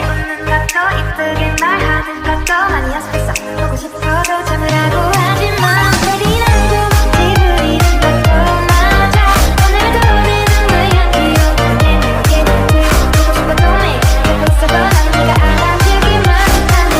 웃는 것도 이쁘게 말하는 것도 많이 연습했어. 보고 싶어도 참으라고 하지마. 내리라고 목지 부리는 것도 맞아. 오늘도 내는 거야 귀여운 게 보고 싶어도 매일 보고 있어도 난 네가 알아주기만 하면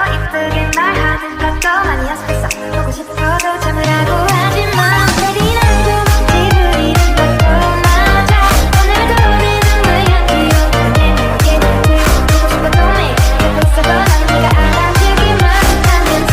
이쁘게 말하는 것도 많이 연습했어. 보고 싶어도 참으라고 하지마. 내리라고 목지 부리는 것도 맞아. 오늘도 내는 거야 귀여운 게 보고 싶어도 매일 보고 있어도 난 네가 알아주기만 하면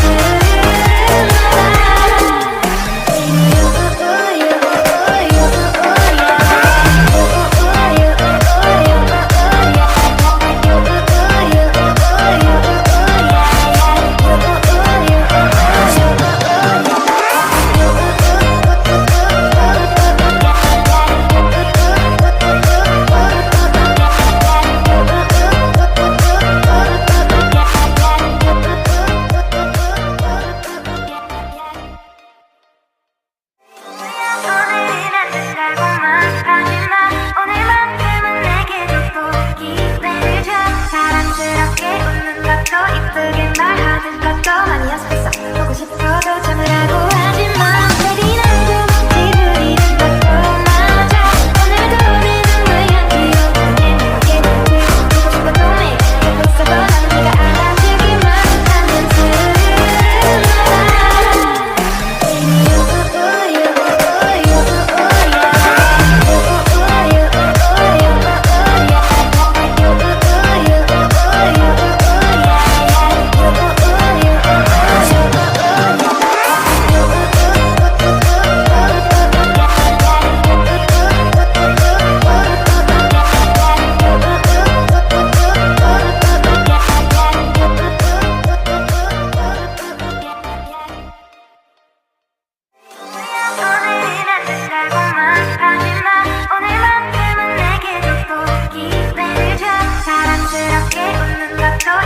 이쁘게 말하는 것도 많이 연습했어. 보고 싶어도 참으라고 하지마. 내리라고 목지 부리는 것도 맞아. 오늘도 내는 거야 귀여운 게 보고 싶어도 매일 보고 있어도 난 네가 알아주기만 하면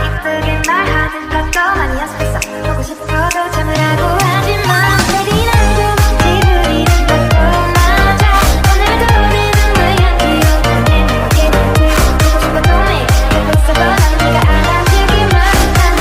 이쁘게 말하는 것도 많이 연습했어. 보고 싶어도 참으라고 하지마. 내리라고 목지 부리는 것도 맞아. 오늘도 내는 거야 귀여운 게 보고 싶어도 매일 보고 있어도 난 네가 알아주기만 하면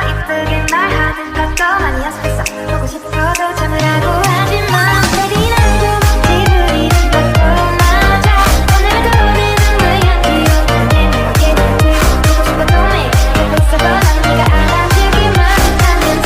이쁘게 말하는 것도 많이 연습했어. 보고 싶어도 참으라고 하지마. 내리라고 목지 부리는 것도 맞아. 오늘도 내는 거야 귀여운 게 보고 싶어도 매일 보고 있어도 난 네가 알아주기만 하면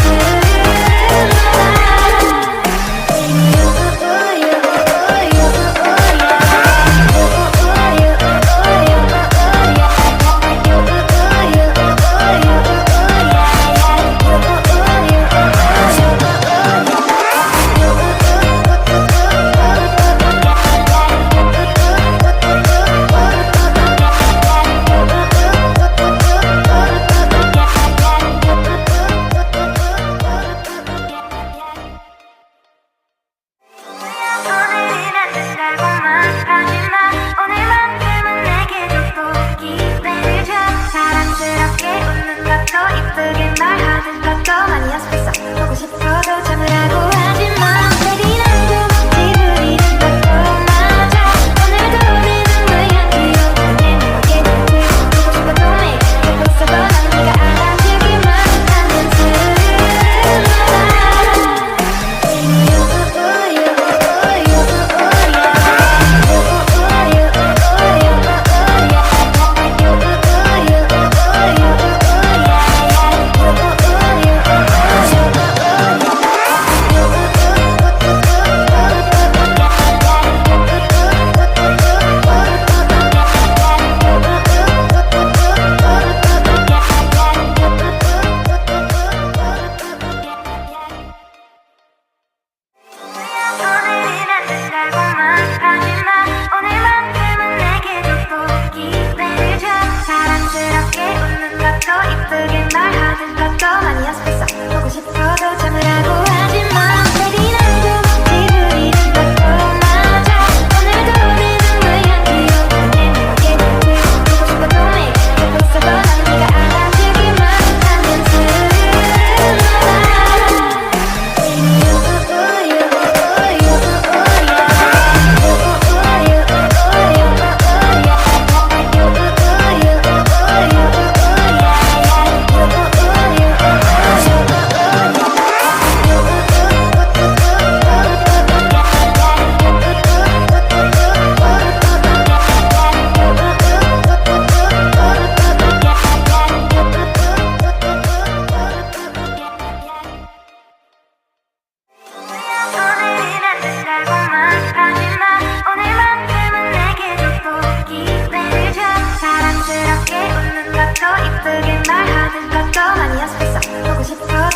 이쁘게 말하는 것도 아니었었어. 보고 싶어도